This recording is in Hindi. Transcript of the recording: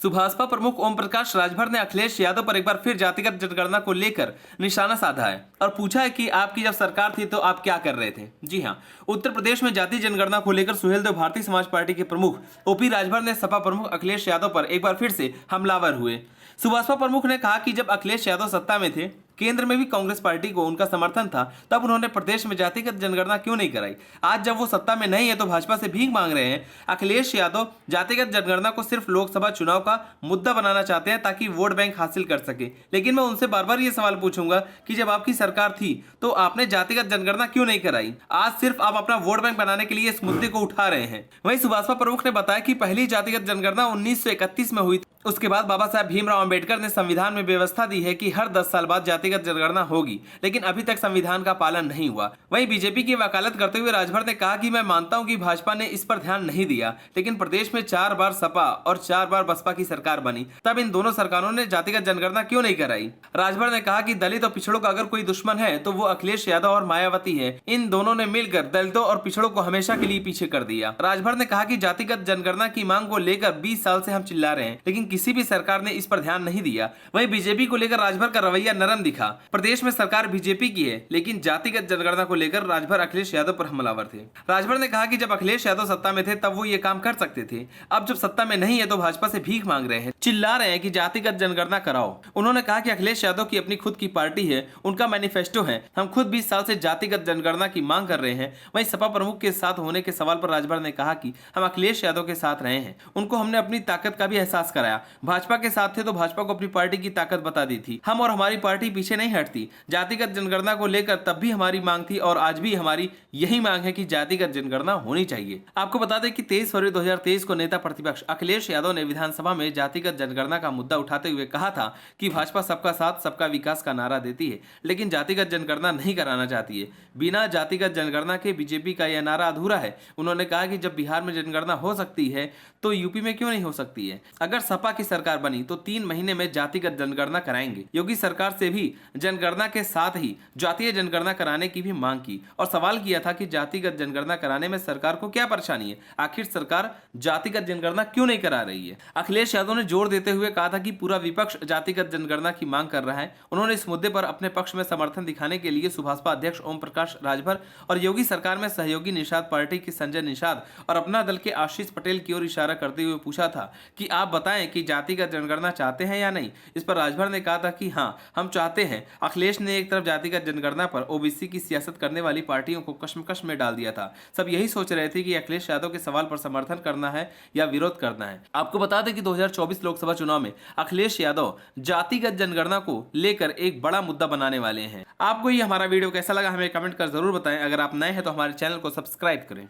सुभाषपा प्रमुख ओम प्रकाश राजभर ने अखिलेश यादव पर एक बार फिर जातिगत जनगणना को लेकर निशाना साधा है और पूछा है कि आपकी जब सरकार थी तो आप क्या कर रहे थे। जी हां, उत्तर प्रदेश में जाति जनगणना को लेकर सुहेलदेव भारतीय समाज पार्टी के प्रमुख ओपी राजभर ने सपा प्रमुख अखिलेश यादव पर एक बार फिर से हमलावर हुए। सुभाषपा प्रमुख ने कहा कि जब अखिलेश यादव सत्ता में थे, केंद्र में भी कांग्रेस पार्टी को उनका समर्थन था, तब उन्होंने प्रदेश में जातिगत जनगणना क्यों नहीं कराई। आज जब वो सत्ता में नहीं है तो भाजपा से भीख मांग रहे हैं। अखिलेश यादव जातिगत जनगणना को सिर्फ लोकसभा चुनाव का मुद्दा बनाना चाहते हैं ताकि वोट बैंक हासिल कर सके। लेकिन मैं उनसे बार बार ये सवाल पूछूंगा कि जब आपकी सरकार थी तो आपने जातिगत जनगणना क्यों नहीं कराई। आज सिर्फ आप अपना वोट बैंक बनाने के लिए इस मुद्दे को उठा रहे हैं। वहीं सुभाषपा प्रमुख ने बताया कि पहली जातिगत जनगणना 1931 में हुई थी। उसके बाद बाबा साहब भीमराव अंबेडकर ने संविधान में व्यवस्था दी है कि हर 10 साल बाद जातिगत जनगणना होगी, लेकिन अभी तक संविधान का पालन नहीं हुआ। वहीं बीजेपी की वकालत करते हुए राजभर ने कहा कि मैं मानता हूं कि भाजपा ने इस पर ध्यान नहीं दिया, लेकिन प्रदेश में 4 बार सपा और 4 बार बसपा की सरकार बनी, तब इन दोनों सरकारों ने जातिगत जनगणना क्यों नहीं कराई। राजभर ने कहा कि दलित और पिछड़ों का अगर कोई दुश्मन है तो वो अखिलेश यादव और मायावती है। इन दोनों ने मिलकर दलितों और पिछड़ों को हमेशा के लिए पीछे कर दिया। राजभर ने कहा कि जातिगत जनगणना की मांग को लेकर 20 साल से हम चिल्ला रहे हैं, लेकिन किसी भी सरकार ने इस पर ध्यान नहीं दिया। वहीं बीजेपी को लेकर राजभर का रवैया नरम दिखा। प्रदेश में सरकार बीजेपी की है, लेकिन जातिगत जनगणना को लेकर राजभर अखिलेश यादव पर हमलावर थे। राजभर ने कहा कि जब अखिलेश यादव सत्ता में थे तब वो ये काम कर सकते थे, अब जब सत्ता में नहीं है तो भाजपा से भीख मांग रहे हैं, चिल्ला रहे हैं कि जातिगत जनगणना कराओ। उन्होंने कहा कि अखिलेश यादव की अपनी खुद की पार्टी है, उनका मैनिफेस्टो है। हम खुद 20 साल से जातिगत जनगणना की मांग कर रहे हैं। वहीं सपा प्रमुख के साथ होने के सवाल पर राजभर ने कहा कि हम अखिलेश यादव के साथ रहे हैं, उनको हमने अपनी ताकत का भी एहसास कराया। भाजपा के साथ थे तो भाजपा को अपनी पार्टी की ताकत बता दी थी। हम और हमारी पार्टी पीछे नहीं हटती। जातिगत जनगणना को लेकर तब भी हमारी मांग थी और आज भी हमारी यही मांग है कि जातिगत जनगणना होनी चाहिए। आपको बता दें कि 23 फरवरी 2023 को नेता प्रतिपक्ष अखिलेश यादव ने विधानसभा में जातिगत जनगणना का मुद्दा उठाते हुए कहा था कि भाजपा सबका साथ सबका विकास का नारा देती है, लेकिन जातिगत जनगणना नहीं कराना चाहती है। बिना जातिगत जनगणना के बीजेपी का यह नारा अधूरा है। उन्होंने कहा कि जब बिहार में जनगणना हो सकती है तो यूपी में क्यों नहीं हो सकती है। अगर सपा की सरकार बनी तो 3 महीने में जातिगत जनगणना कराएंगे। योगी सरकार से भी जनगणना के साथ ही जातीय जनगणना कराने की भी मांग की और सवाल किया था कि जातिगत जनगणना कराने में सरकार को क्या परेशानी है, आखिर सरकार जातिगत जनगणना क्यों नहीं करा रही है। अखिलेश यादव ने जोर देते हुए कहा था कि पूरा विपक्ष जातिगत जनगणना की मांग कर रहा है। उन्होंने इस मुद्दे पर अपने पक्ष में समर्थन दिखाने के लिए सुभाषपा अध्यक्ष ओम प्रकाश राजभर और योगी सरकार में सहयोगी निषाद पार्टी के संजय निषाद और अपना दल के आशीष पटेल की ओर इशारा करते हुए पूछा था कि आप बताएं कि जातिगत जनगणना चाहते हैं या नहीं। इस पर राजभर ने कहा था कि हां, हम चाहते हैं। अखिलेश ने एक तरफ जातिगत जनगणना पर ओबीसी की सियासत करने वाली पार्टियों को कश्मकश में डाल दिया था। सब यही सोच रहे थे कि अखिलेश यादव के सवाल पर समर्थन करना है या विरोध करना है। आपको बता दें कि 2024 लोकसभा चुनाव में अखिलेश यादव जातिगत जनगणना को लेकर एक बड़ा मुद्दा बनाने वाले हैं। आपको ये हमारा वीडियो कैसा लगा हमें कमेंट कर जरूर बताएं। अगर आप नए हैं तो हमारे चैनल को सब्सक्राइब करें।